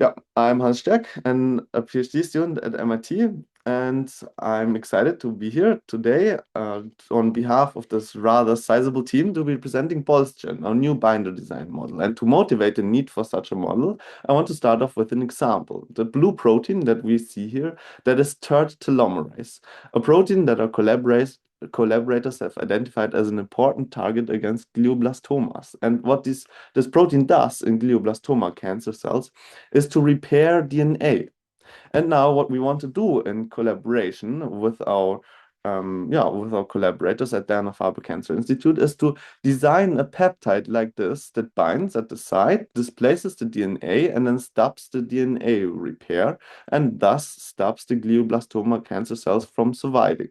Yeah, I'm Hans Steck and a PhD student at MIT, and I'm excited to be here today on behalf of this rather sizable team to be presenting BoltzGen, our new binder design model. And to motivate the need for such a model, I want to start off with an example. The blue protein that we see here, that is third telomerase, a protein that our collaborators have identified as an important target against glioblastomas. And what this protein does in glioblastoma cancer cells is to repair DNA. And now what we want to do in collaboration with our collaborators at Dana-Farber Cancer Institute is to design a peptide like this that binds at the site, displaces the DNA, and then stops the DNA repair, and thus stops the glioblastoma cancer cells from surviving.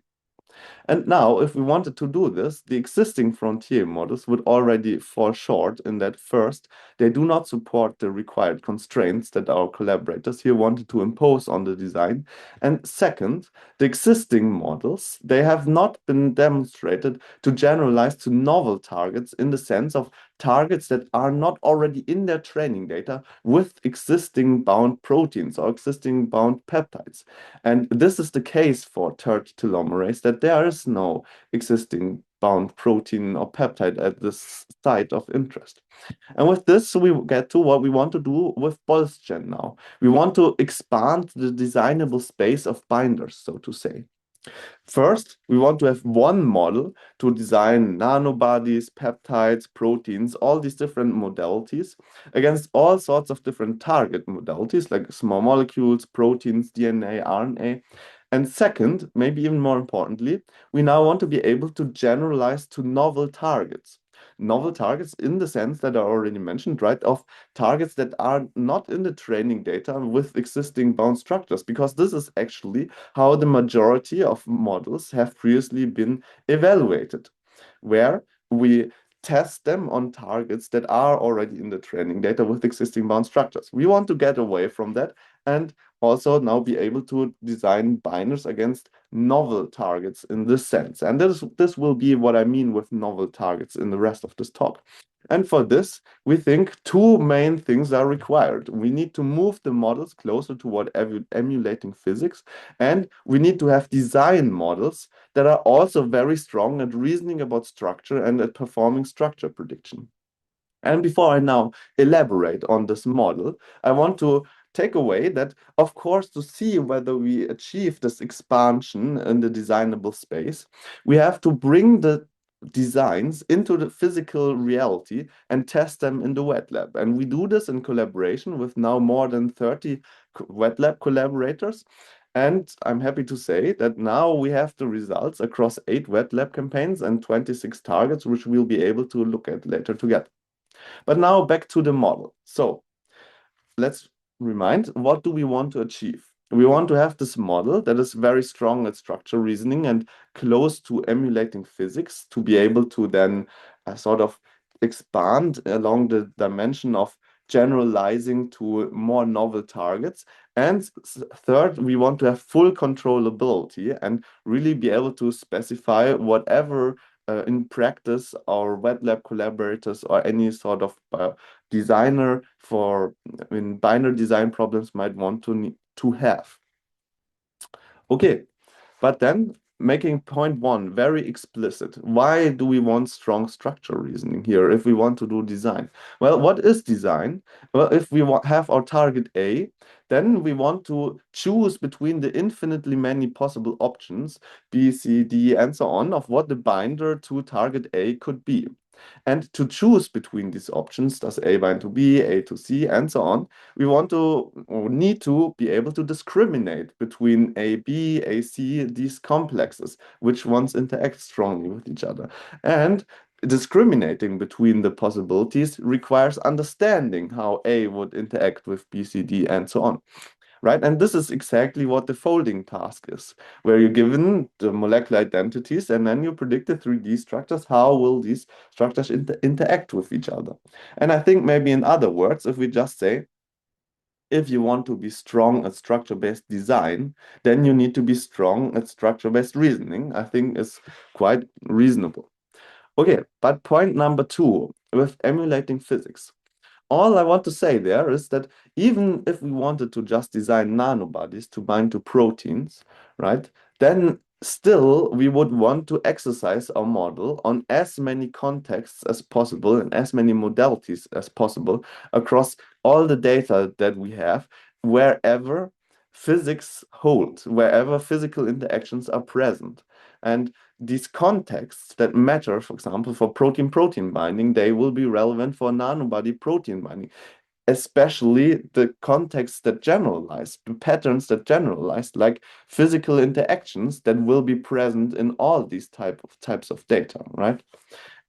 And now, if we wanted to do this, the existing frontier models would already fall short in that first, they do not support the required constraints that our collaborators here wanted to impose on the design. And second, the existing models, they have not been demonstrated to generalize to novel targets in the sense of targets that are not already in their training data with existing bound proteins or existing bound peptides. And this is the case for third telomerase, that there is no existing bound protein or peptide at this site of interest. And with this, we get to what we want to do with BoltzGen now. We want to expand the designable space of binders, so to say. First, we want to have one model to design nanobodies, peptides, proteins, all these different modalities against all sorts of different target modalities like small molecules, proteins, DNA, RNA. And second, maybe even more importantly, we now want to be able to generalize to novel targets. Novel targets in the sense that I already mentioned, right, of targets that are not in the training data with existing bound structures, because this is actually how the majority of models have previously been evaluated, where we test them on targets that are already in the training data with existing bound structures. We want to get away from that and also now be able to design binders against novel targets in this sense. And this will be what I mean with novel targets in the rest of this talk. And for this, we think two main things are required. We need to move the models closer toward emulating physics, and we need to have design models that are also very strong at reasoning about structure and at performing structure prediction. And before I now elaborate on this model, I want to take away that, of course, to see whether we achieve this expansion in the designable space, we have to bring the designs into the physical reality and test them in the wet lab. And we do this in collaboration with now more than 30 wet lab collaborators. And I'm happy to say that now we have the results across 8 wet lab campaigns and 26 targets, which we'll be able to look at later together. But now back to the model. So let's remind, what do we want to achieve? We want to have this model that is very strong at structural reasoning and close to emulating physics to be able to then sort of expand along the dimension of generalizing to more novel targets. And third, we want to have full controllability and really be able to specify whatever in practice our wet lab collaborators or any sort of designer for binder design problems might want to have. Okay, but then making point one very explicit. Why do we want strong structural reasoning here if we want to do design? Well, what is design? Well, if we have our target A, then we want to choose between the infinitely many possible options, B, C, D, and so on, of what the binder to target A could be. And to choose between these options, does A bind to B, A to C, and so on, we want to or need to be able to discriminate between A, B, A, C, these complexes, which ones interact strongly with each other. And discriminating between the possibilities requires understanding how A would interact with B, C, D, and so on. Right? And this is exactly what the folding task is, where you're given the molecular identities and then you predict the 3D structures. How will these structures interact with each other? And I think maybe in other words, if we just say, if you want to be strong at structure-based design, then you need to be strong at structure-based reasoning, I think is quite reasonable. Okay, but point number two, with emulating physics. all I want to say there is that even if we wanted to just design nanobodies to bind to proteins, right, then still we would want to exercise our model on as many contexts as possible and as many modalities as possible across all the data that we have, wherever physics holds, wherever physical interactions are present. And these contexts that matter, for example, for protein-protein binding, they will be relevant for nanobody protein binding, especially the contexts that generalize, the patterns that generalize, like physical interactions that will be present in all these types of data, right?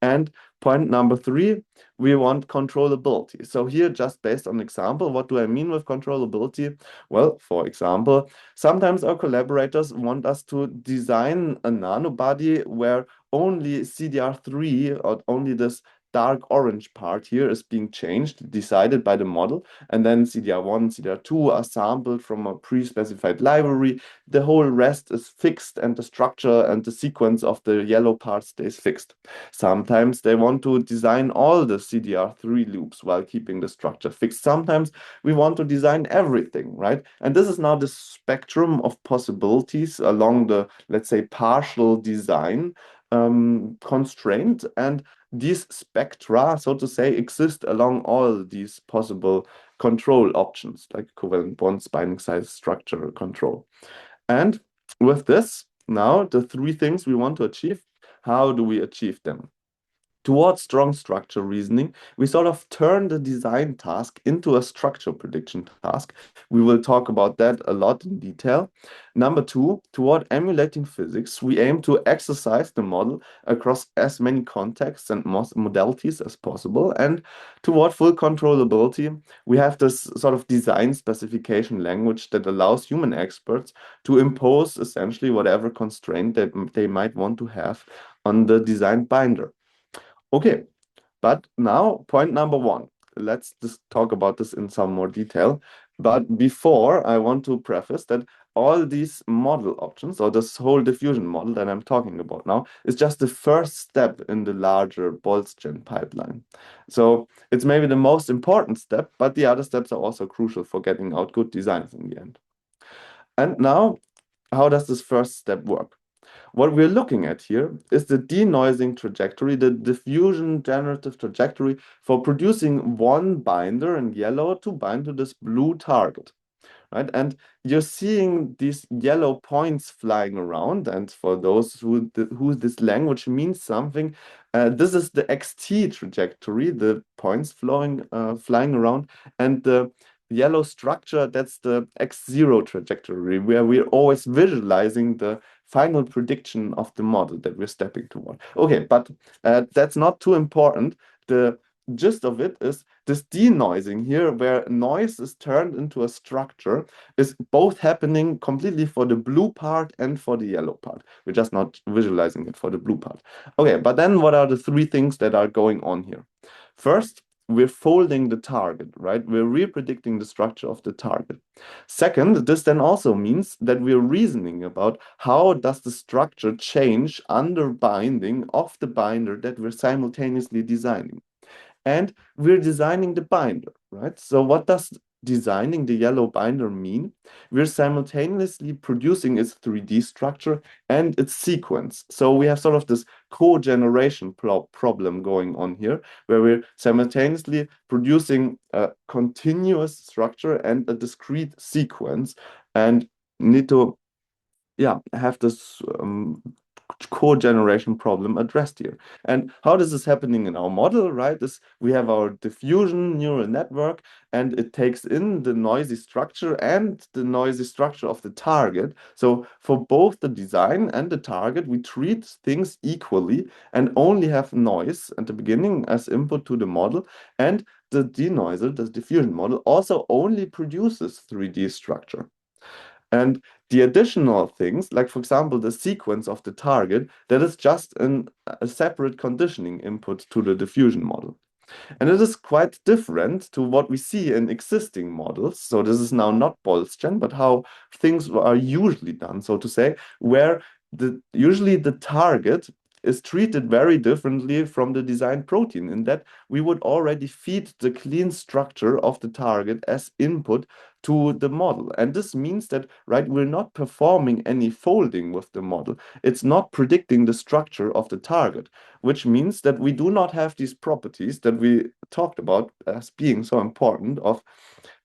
And point number three, we want controllability. So here, just based on example, what do I mean with controllability? Well, for example, sometimes our collaborators want us to design a nanobody where only CDR3 or only this dark orange part here is being changed, decided by the model, and then CDR1, CDR2 are sampled from a pre-specified library. The whole rest is fixed, and the structure and the sequence of the yellow part stays fixed. Sometimes they want to design all the CDR3 loops while keeping the structure fixed. Sometimes we want to design everything, right? And this is now the spectrum of possibilities along the, let's say, partial design constraint. And these spectra, so to say, exist along all these possible control options, like covalent bonds, binding size, structure, control. And with this, now the three things we want to achieve, how do we achieve them? Towards strong structure reasoning, we sort of turn the design task into a structure prediction task. We will talk about that a lot in detail. Number two, toward emulating physics, we aim to exercise the model across as many contexts and modalities as possible. And toward full controllability, we have this sort of design specification language that allows human experts to impose essentially whatever constraint that they might want to have on the design binder. Okay, but now point number one. Let's just talk about this in some more detail. But before, I want to preface that all these model options, or this whole diffusion model that I'm talking about now, is just the first step in the larger BoltzGen pipeline. So it's maybe the most important step, but the other steps are also crucial for getting out good designs in the end. And now, how does this first step work? What we're looking at here is the denoising trajectory, the diffusion generative trajectory for producing one binder in yellow to bind to this blue target, right? And you're seeing these yellow points flying around. And for those who this language means something, this is the XT trajectory, the points flying around, and the yellow structure, that's the X0 trajectory, where we're always visualizing the final prediction of the model that we're stepping toward. Okay, but that's not too important. The gist of it is this denoising here, where noise is turned into a structure, is both happening completely for the blue part and for the yellow part. We're just not visualizing it for the blue part. Okay, but then what are the three things that are going on here? First, we're folding the target, right? We're repredicting the structure of the target. Second, this then also means that we're reasoning about how does the structure change under binding of the binder that we're simultaneously designing. And we're designing the binder, right? So what does designing the yellow binder mean? We're simultaneously producing its 3D structure and its sequence. So we have sort of this co-generation problem going on here, where we're simultaneously producing a continuous structure and a discrete sequence, and need to have this co-generation problem addressed here. And how this is happening in our model, right, is we have our diffusion neural network, and it takes in the noisy structure and the noisy structure of the target. So for both the design and the target, we treat things equally and only have noise at the beginning as input to the model. And the denoiser, the diffusion model, also only produces 3D structure. And the additional things, like for example, the sequence of the target, that is just a separate conditioning input to the diffusion model. And it is quite different to what we see in existing models. So this is now not BoltzGen, but how things are usually done, so to say, where usually the target is treated very differently from the designed protein, in that we would already feed the clean structure of the target as input to the model. And this means that, right, we're not performing any folding with the model. It's not predicting the structure of the target, which means that we do not have these properties that we talked about as being so important, of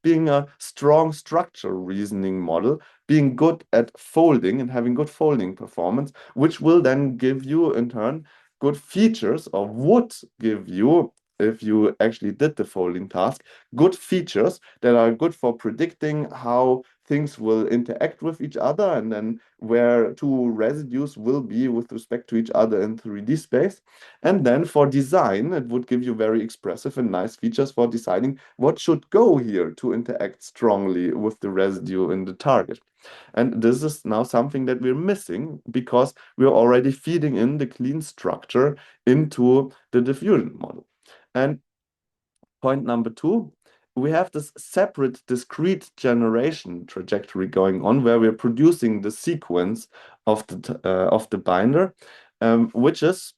being a strong structure reasoning model, being good at folding and having good folding performance, which will then give you in turn good features, or would give you, if you actually did the folding task, good features that are good for predicting how things will interact with each other, and then where two residues will be with respect to each other in 3D space. And then for design, it would give you very expressive and nice features for deciding what should go here to interact strongly with the residue in the target. And this is now something that we're missing, because we're already feeding in the clean structure into the diffusion model. And point number two, we have this separate discrete generation trajectory going on, where we're producing the sequence of the binder, which is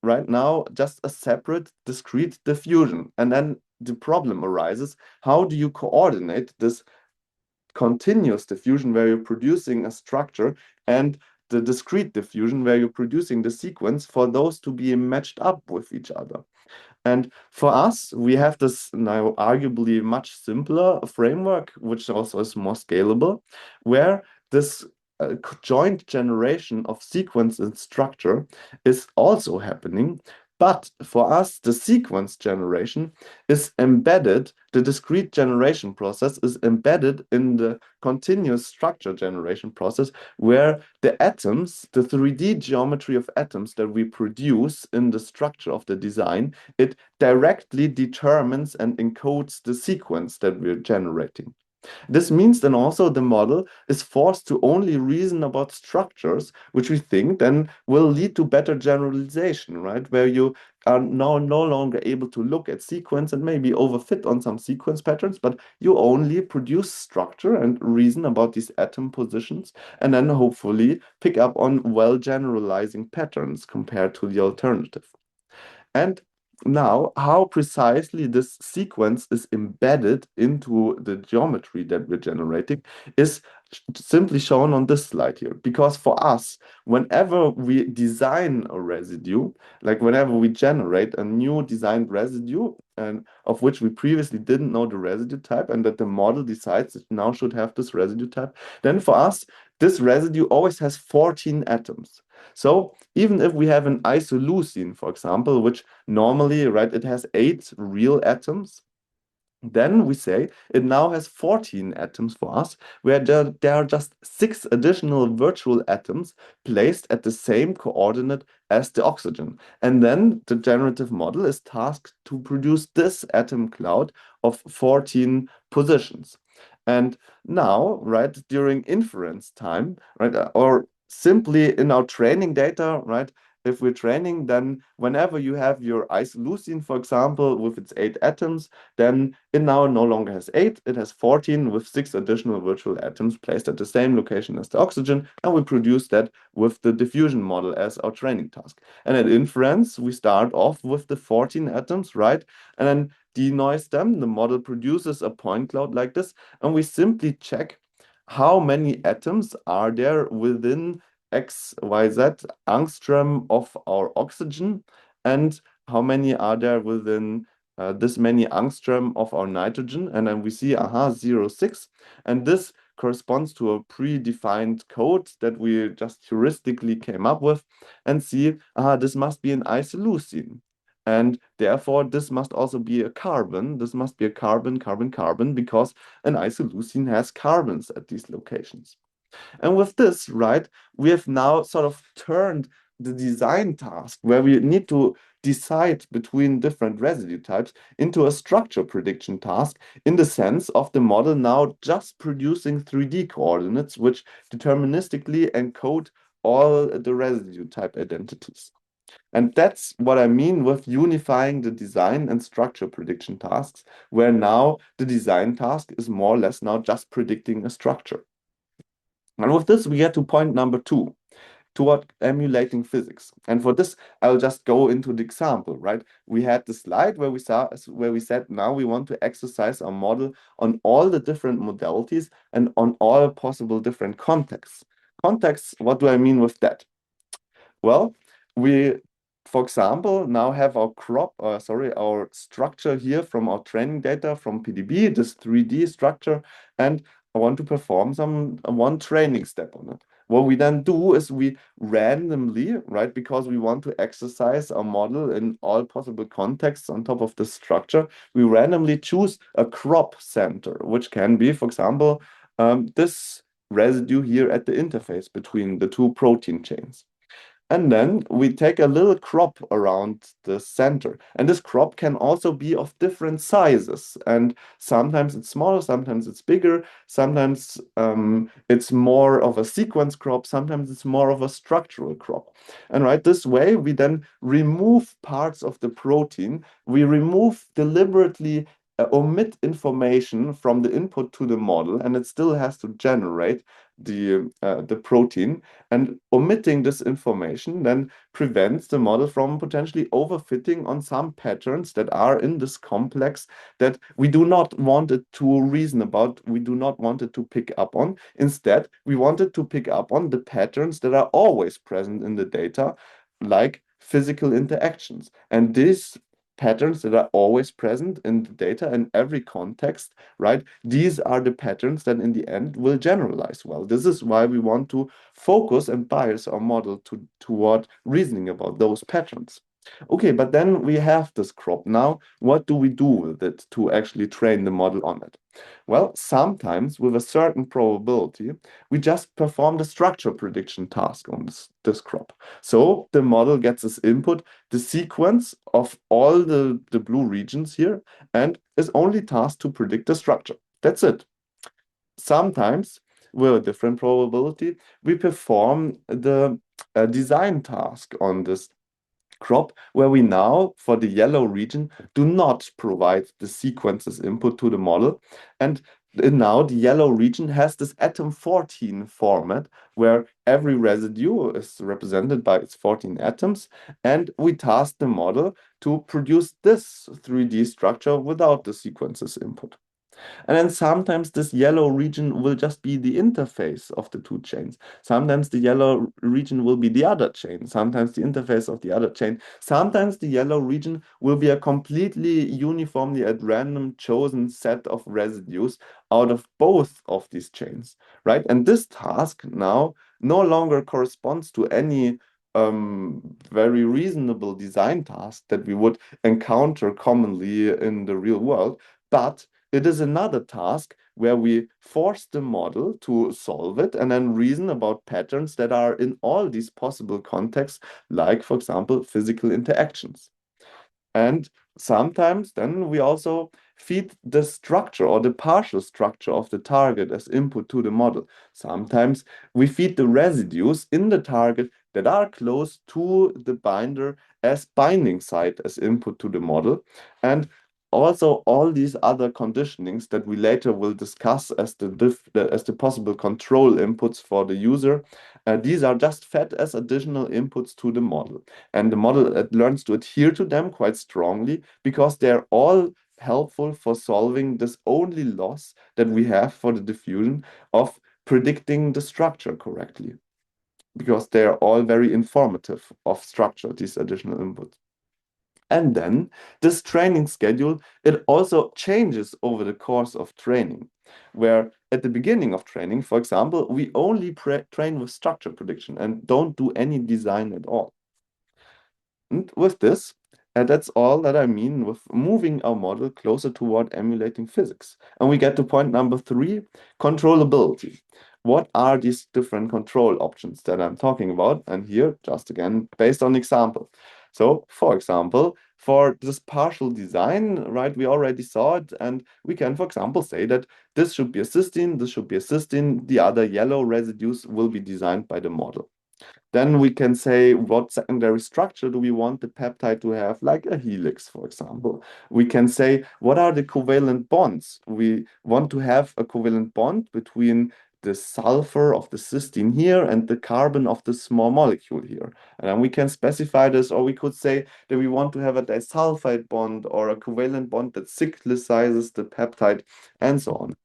right now just a separate discrete diffusion. And then the problem arises: how do you coordinate this continuous diffusion, where you're producing a structure, and the discrete diffusion, where you're producing the sequence, for those to be matched up with each other? And for us, we have this now arguably much simpler framework, which also is more scalable, where this joint generation of sequence and structure is also happening. But for us, the sequence generation is embedded, the discrete generation process is embedded in the continuous structure generation process, where the atoms, the 3D geometry of atoms that we produce in the structure of the design, it directly determines and encodes the sequence that we're generating. This means then also the model is forced to only reason about structures, which we think then will lead to better generalization, right? Where you are now no longer able to look at sequence and maybe overfit on some sequence patterns, but you only produce structure and reason about these atom positions, and then hopefully pick up on well generalizing patterns compared to the alternative. And now, how precisely this sequence is embedded into the geometry that we're generating is simply shown on this slide here. Because for us, whenever we design a residue, like whenever we generate a new designed residue, and of which we previously didn't know the residue type, and that the model decides it now should have this residue type, then for us, this residue always has 14 atoms. So even if we have an isoleucine, for example, which normally, right, it has 8 real atoms, then we say it now has 14 atoms for us, where there are just 6 additional virtual atoms placed at the same coordinate as the oxygen. And then the generative model is tasked to produce this atom cloud of 14 positions. And now, right, during inference time, right, or simply in our training data, right, if we're training, then whenever you have your isoleucine, for example, with its 8 atoms, then it now no longer has 8, it has 14 with 6 additional virtual atoms placed at the same location as the oxygen, and we produce that with the diffusion model as our training task. And at inference, we start off with the 14 atoms, right? And then denoise them, the model produces a point cloud like this, and we simply check how many atoms are there within XYZ angstrom of our oxygen, and how many are there within this many angstrom of our nitrogen. And then we see, aha, 0.6. And this corresponds to a predefined code that we just heuristically came up with, and see, aha, this must be an isoleucine. And therefore, this must also be a carbon. This must be a carbon, carbon, carbon, because an isoleucine has carbons at these locations. And with this, right, we have now sort of turned the design task, where we need to decide between different residue types, into a structure prediction task, in the sense of the model now just producing 3D coordinates, which deterministically encode all the residue type identities. And that's what I mean with unifying the design and structure prediction tasks, where now the design task is more or less now just predicting a structure. And with this, we get to point number two. toward emulating physics. And for this, I'll just go into the example, right? We had the slide where we said now we want to exercise our model on all the different modalities and on all possible different contexts. Contexts, what do I mean with that? Well, we, for example, now have our structure here from our training data from PDB, this 3D structure, and I want to perform one training step on it. What we then do is we randomly, right, because we want to exercise our model in all possible contexts on top of the structure, we randomly choose a crop center, which can be, for example, this residue here at the interface between the two protein chains. And then we take a little crop around the center. And this crop can also be of different sizes. And sometimes it's smaller, sometimes it's bigger, sometimes it's more of a sequence crop, sometimes it's more of a structural crop. And right this way, we then remove parts of the protein. We remove deliberately omit information from the input to the model, and it still has to generate the protein. And omitting this information then prevents the model from potentially overfitting on some patterns that are in this complex that we do not want it to reason about, we do not want it to pick up on. Instead, we want it to pick up on the patterns that are always present in the data, like physical interactions. And these patterns that are always present in the data in every context, right? These are the patterns that in the end will generalize well. This is why we want to focus and bias our model toward reasoning about those patterns. Okay, but then we have this crop. Now, what do we do with it to actually train the model on it? Well, sometimes with a certain probability, we just perform the structure prediction task on this crop. So the model gets as input the sequence of all the blue regions here and is only tasked to predict the structure. That's it. Sometimes, with a different probability, we perform the design task on this crop, where we now, for the yellow region, do not provide the sequences input to the model. And now the yellow region has this atom 14 format, where every residue is represented by its 14 atoms. And we task the model to produce this 3D structure without the sequences input. And then sometimes this yellow region will just be the interface of the two chains. Sometimes the yellow region will be the other chain. Sometimes the interface of the other chain. Sometimes the yellow region will be a completely uniformly at random chosen set of residues out of both of these chains, right? And this task now no longer corresponds to any very reasonable design task that we would encounter commonly in the real world, but it is another task where we force the model to solve it and then reason about patterns that are in all these possible contexts, like, for example, physical interactions. And sometimes then we also feed the structure or the partial structure of the target as input to the model. Sometimes we feed the residues in the target that are close to the binder as binding site as input to the model. And also all these other conditionings that we later will discuss as the possible control inputs for the user, these are just fed as additional inputs to the model. And the model learns to adhere to them quite strongly because they're all helpful for solving this only loss that we have for the diffusion of predicting the structure correctly, because they're all very informative of structure, these additional inputs. And then this training schedule, it also changes over the course of training, where at the beginning of training, for example, we only train with structure prediction and don't do any design at all. And with this, that's all that I mean with moving our model closer toward emulating physics. And we get to point number 3, controllability. What are these different control options that I'm talking about? And here, just again, based on example. So, for example, for this partial design, right, we already saw it, and we can, for example, say that this should be a cysteine, this should be a cysteine, the other yellow residues will be designed by the model. Then we can say what secondary structure do we want the peptide to have, like a helix, for example. We can say what are the covalent bonds. We want to have a covalent bond between the sulfur of the cysteine here and the carbon of the small molecule here. And then we can specify this, or we could say that we want to have a disulfide bond or a covalent bond that cyclicizes the peptide and so on.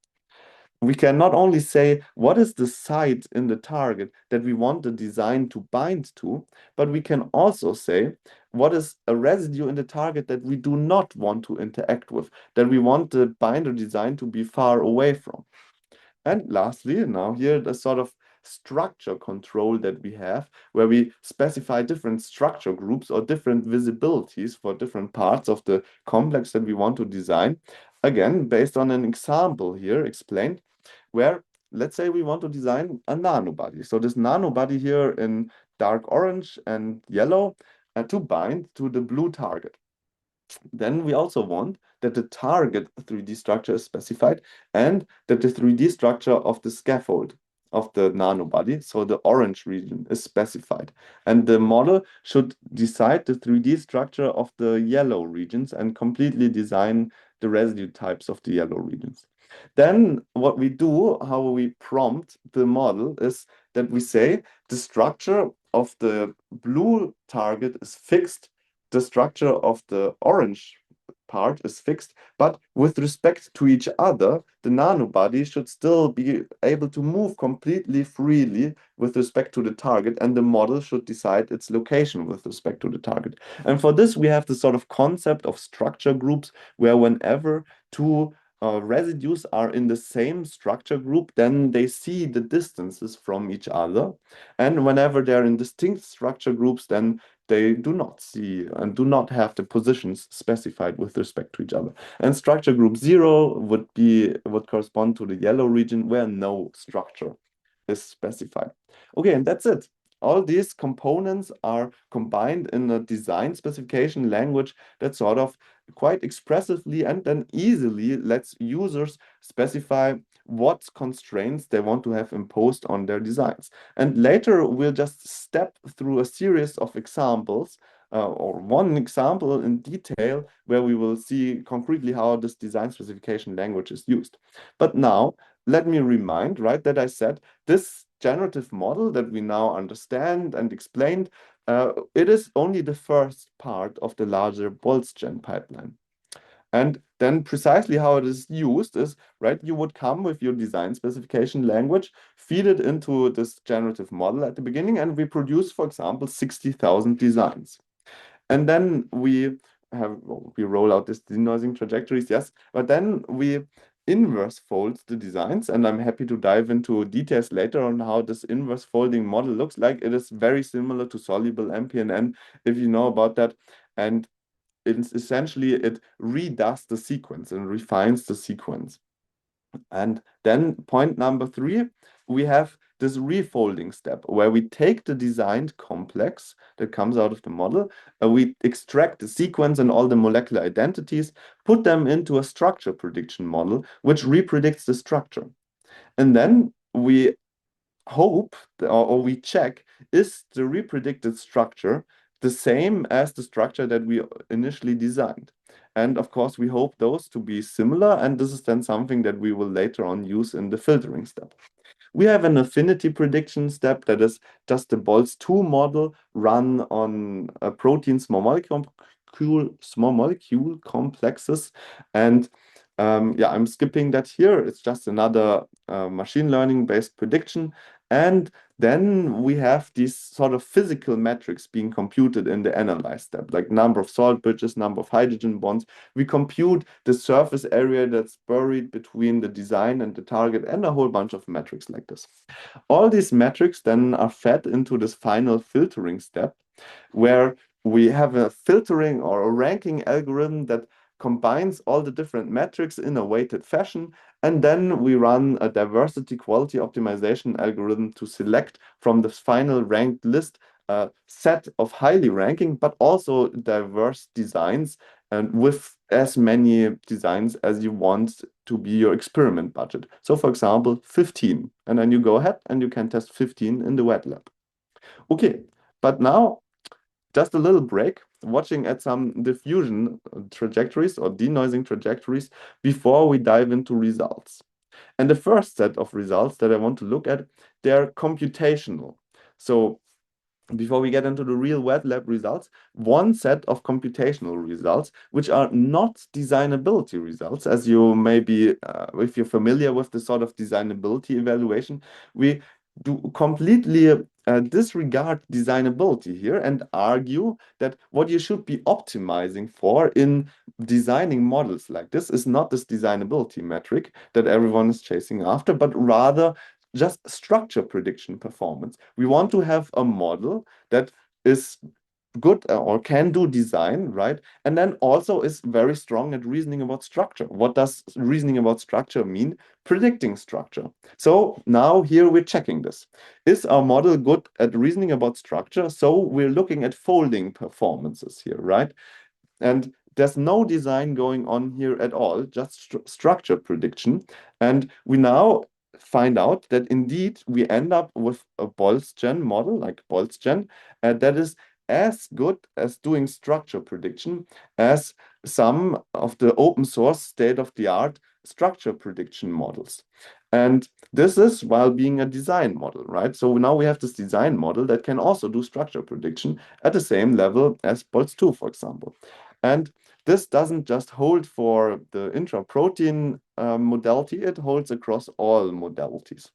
We can not only say what is the site in the target that we want the design to bind to, but we can also say what is a residue in the target that we do not want to interact with, that we want the binder design to be far away from. And lastly, now here the sort of structure control that we have, where we specify different structure groups or different visibilities for different parts of the complex that we want to design. Again, based on an example here explained, where let's say we want to design a nanobody. So this nanobody here in dark orange and yellow to bind to the blue target. Then we also want that the target 3D structure is specified and that the 3D structure of the scaffold of the nanobody, so the orange region, is specified. And the model should decide the 3D structure of the yellow regions and completely design the residue types of the yellow regions. Then what we do, how we prompt the model, is that we say the structure of the blue target is fixed, the structure of the orange part is fixed, but with respect to each other, the nanobody should still be able to move completely freely with respect to the target, and the model should decide its location with respect to the target. And for this, we have the sort of concept of structure groups, where whenever two residues are in the same structure group, then they see the distances from each other. And whenever they're in distinct structure groups, then they do not see and do not have the positions specified with respect to each other. And structure group 0 would correspond to the yellow region where no structure is specified. Okay, and that's it. All these components are combined in a design specification language that sort of quite expressively and then easily lets users specify what constraints they want to have imposed on their designs. And later we'll just step through a series of examples or one example in detail where we will see concretely how this design specification language is used. But now let me remind, right, that I said this generative model that we now understand and explained, it is only the first part of the larger BoltzGen pipeline. And then precisely how it is used is, right, you would come with your design specification language, feed it into this generative model at the beginning, and we produce, for example, 60,000 designs. And then we roll out this denoising trajectories, yes, but then we inverse fold the designs, and I'm happy to dive into details later on how this inverse folding model looks like. It is very similar to soluble MPNN, if you know about that. And it's essentially it redoes the sequence and refines the sequence. And then point number 3, we have this refolding step where we take the designed complex that comes out of the model, we extract the sequence and all the molecular identities, put them into a structure prediction model, which repredicts the structure. And then we hope or we check, is the repredicted structure the same as the structure that we initially designed? And of course, we hope those to be similar, and this is then something that we will later on use in the filtering step. We have an affinity prediction step that is just the Boltz-2 model run on a protein small molecule complexes. And yeah, I'm skipping that here. It's just another machine learning based prediction. And then we have these sort of physical metrics being computed in the analyze step, like number of salt bridges, number of hydrogen bonds. We compute the surface area that's buried between the design and the target, and a whole bunch of metrics like this. All these metrics then are fed into this final filtering step, where we have a filtering or a ranking algorithm that combines all the different metrics in a weighted fashion, and then we run a diversity quality optimization algorithm to select from the final ranked list a set of highly ranking but also diverse designs, and with as many designs as you want to be your experiment budget. So for example, 15, and then you go ahead and you can test 15 in the wet lab. Okay, but now just a little break, watching at some diffusion trajectories or denoising trajectories before we dive into results. And the first set of results that I want to look at, they're computational. So before we get into the real wet lab results, one set of computational results, which are not designability results, as you maybe, if you're familiar with the sort of designability evaluation, we do completely disregard designability here and argue that what you should be optimizing for in designing models like this is not this designability metric that everyone is chasing after, but rather just structure prediction performance. We want to have a model that is good or can do design, right? And then also is very strong at reasoning about structure. What does reasoning about structure mean? Predicting structure. So now here we're checking this. Is our model good at reasoning about structure? So we're looking at folding performances here, right? And there's no design going on here at all, just structure prediction. And we now find out that indeed we end up with a BoltzGen model, like BoltzGen, that is as good as doing structure prediction as some of the open source state-of-the-art structure prediction models. And this is while being a design model, right? So now we have this design model that can also do structure prediction at the same level as Boltz-2, for example. And this doesn't just hold for the intraprotein modality, it holds across all modalities.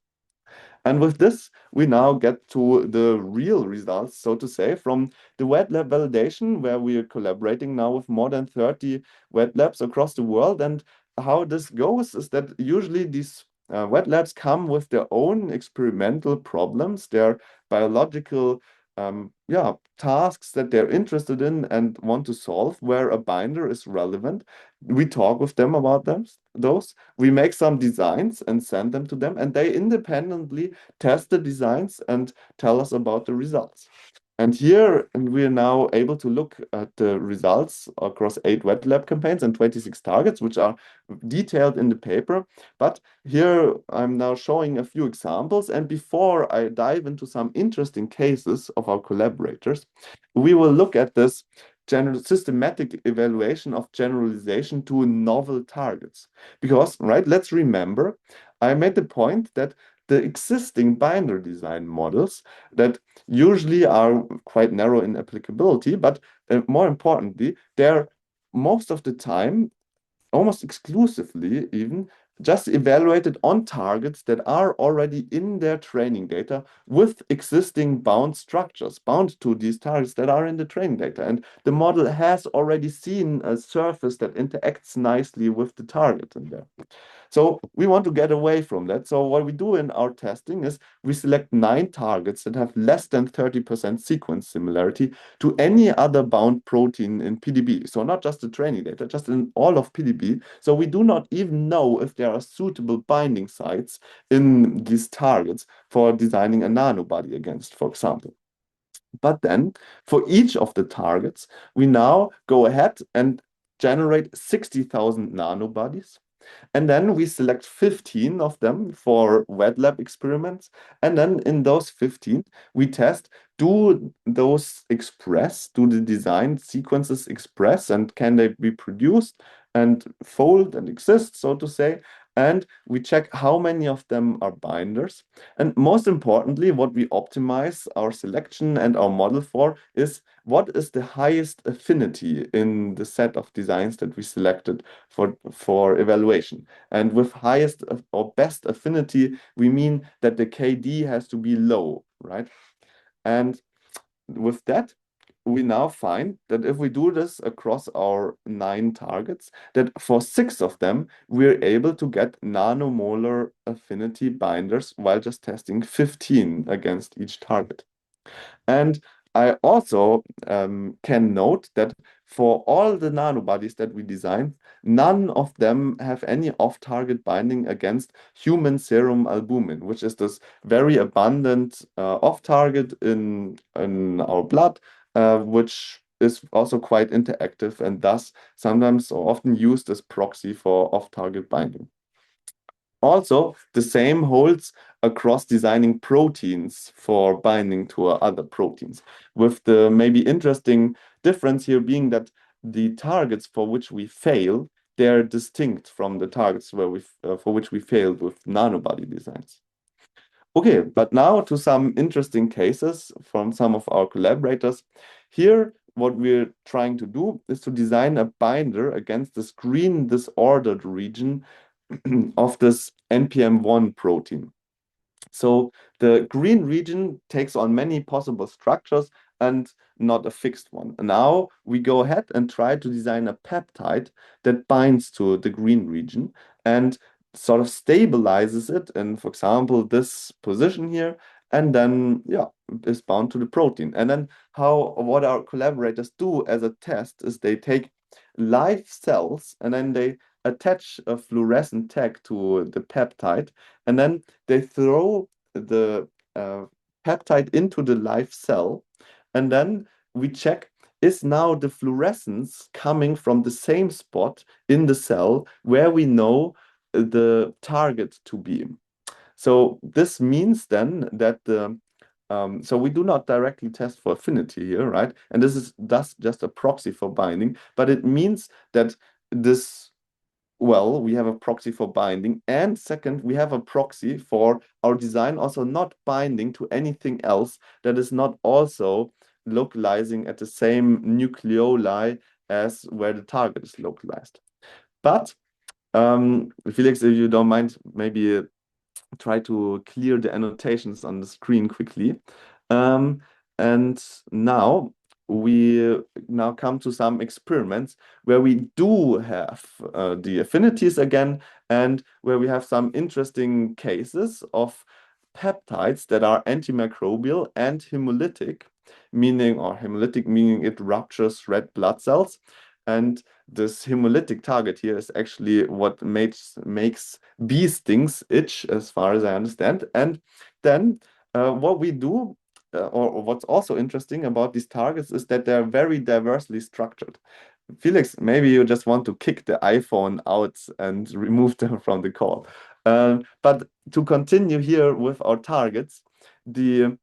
And with this, we now get to the real results, so to say, from the wet lab validation, where we are collaborating now with more than 30 wet labs across the world. And how this goes is that usually these wet labs come with their own experimental problems, their biological tasks that they're interested in and want to solve, where a binder is relevant. We talk with them about those. We make some designs and send them to them, and they independently test the designs and tell us about the results. And here we are now able to look at the results across 8 wet lab campaigns and 26 targets, which are detailed in the paper. But here I'm now showing a few examples. And before I dive into some interesting cases of our collaborators, we will look at this systematic evaluation of generalization to novel targets. Because, right, let's remember, I made the point that the existing binder design models that usually are quite narrow in applicability, but more importantly, they're most of the time, almost exclusively even, just evaluated on targets that are already in their training data with existing bound structures, bound to these targets that are in the training data. And the model has already seen a surface that interacts nicely with the target in there. So we want to get away from that. So what we do in our testing is we select 9 targets that have less than 30% sequence similarity to any other bound protein in PDB. So not just the training data, just in all of PDB. So we do not even know if there are suitable binding sites in these targets for designing a nanobody against, for example. But then for each of the targets, we now go ahead and generate 60,000 nanobodies. And then we select 15 of them for wet lab experiments. And then in those 15, we test, do those express, do the designed sequences express, and can they be produced and fold and exist, so to say? And we check how many of them are binders. And most importantly, what we optimize our selection and our model for is what is the highest affinity in the set of designs that we selected for evaluation. And with highest or best affinity, we mean that the KD has to be low, right? And with that, we now find that if we do this across our 9 targets, that for 6 of them, we're able to get nanomolar affinity binders while just testing 15 against each target. And I also can note that for all the nanobodies that we design, none of them have any off-target binding against human serum albumin, which is this very abundant off-target in our blood, which is also quite interactive and thus sometimes or often used as proxy for off-target binding. Also, the same holds across designing proteins for binding to other proteins, with the maybe interesting difference here being that the targets for which we fail, they're distinct from the targets where for which we failed with nanobody designs. Okay, but now to some interesting cases from some of our collaborators. Here, what we're trying to do is to design a binder against the screen disordered region of this NPM1 protein. So the green region takes on many possible structures and not a fixed one. Now we go ahead and try to design a peptide that binds to the green region and sort of stabilizes it in, for example, this position here, and then yeah, is bound to the protein. And then what our collaborators do as a test is they take live cells and then they attach a fluorescent tag to the peptide, and then they throw the peptide into the live cell, and then we check, is now the fluorescence coming from the same spot in the cell where we know the target to be. So this means then that so we do not directly test for affinity here, right? And this is thus just a proxy for binding, but it means that this, well, we have a proxy for binding, and second, we have a proxy for our design also not binding to anything else that is not also localizing at the same nucleoli as where the target is localized. But Felix, if you don't mind, maybe try to clear the annotations on the screen quickly. Um, and now we now come to some experiments where we do have the affinities again, and where we have some interesting cases of peptides that are antimicrobial and hemolytic, meaning it ruptures red blood cells. And this hemolytic target here is actually what makes bee stings itch, as far as I understand. And then what we do, or what's also interesting about these targets, is that they're very diversely structured. Felix, maybe you just want to kick the iPhone out and remove them from the call. But to continue here with our targets, they're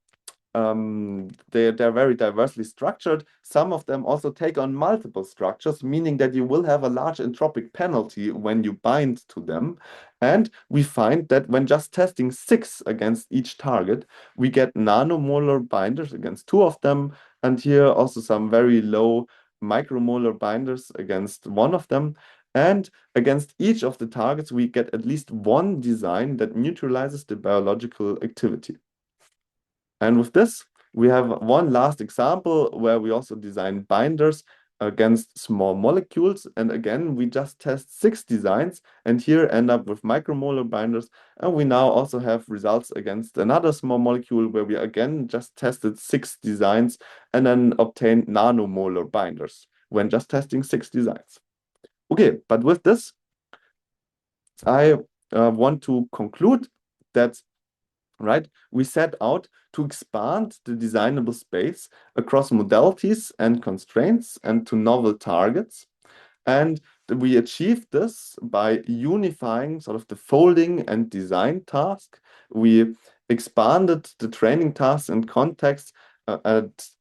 very diversely structured. Some of them also take on multiple structures, meaning that you will have a large entropic penalty when you bind to them. And we find that when just testing 6 against each target, we get nanomolar binders against 2 of them, and here also some very low micromolar binders against 1 of them. And against each of the targets, we get at least one design that neutralizes the biological activity. And with this, we have one last example where we also design binders against small molecules. And again, we just test 6 designs and here end up with micromolar binders. And we now also have results against another small molecule where we again just tested 6 designs and then obtained nanomolar binders when just testing 6 designs. Okay, but with this, I want to conclude that, right, we set out to expand the designable space across modalities and constraints and to novel targets. And we achieved this by unifying sort of the folding and design task. We expanded the training tasks and contexts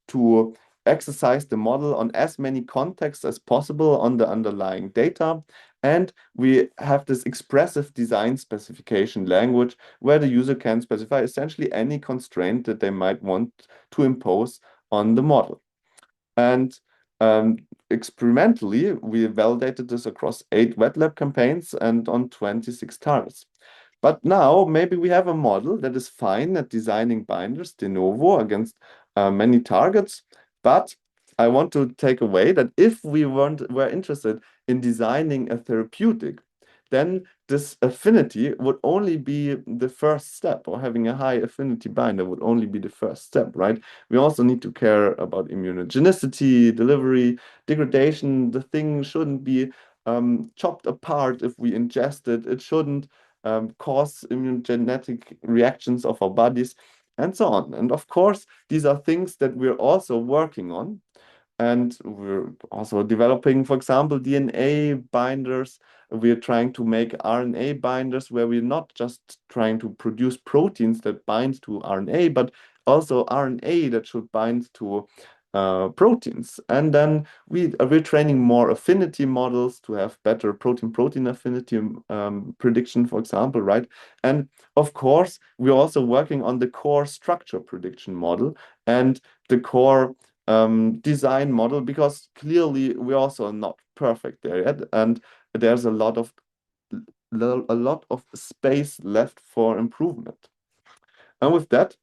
to exercise the model on as many contexts as possible on the underlying data. And we have this expressive design specification language where the user can specify essentially any constraint that they might want to impose on the model. And experimentally, we validated this across 8 wet lab campaigns and on 26 targets. But now maybe we have a model that is fine at designing binders de novo against many targets. But I want to take away that if we were interested in designing a therapeutic, then this affinity would only be the first step, or having a high affinity binder would only be the first step, right? We also need to care about immunogenicity, delivery, degradation. The thing shouldn't be chopped apart if we ingest it. It shouldn't cause immunogenic reactions of our bodies, and so on. And of course, these are things that we're also working on. And we're also developing, for example, DNA binders. We're trying to make RNA binders where we're not just trying to produce proteins that bind to RNA, but also RNA that should bind to proteins. And then we're training more affinity models to have better protein-protein affinity prediction, for example, right? And of course, we're also working on the core structure prediction model and the core design model, because clearly we're also not perfect there yet, and there's a lot of space left for improvement. And with that,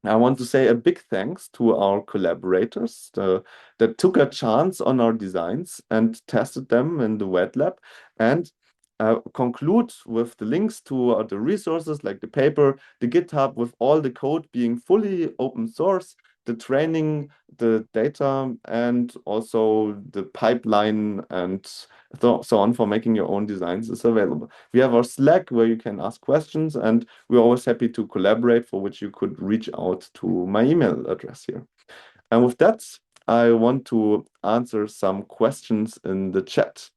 I want to say a big thanks to our collaborators that took a chance on our designs and tested them in the wet lab, and conclude with the links to the resources like the paper, the GitHub with all the code being fully open source, the training, the data, and also the pipeline and so on for making your own designs is available. We have our Slack where you can ask questions, and we're always happy to collaborate, for which you could reach out to my email address here. And with that, I want to answer some questions in the chat.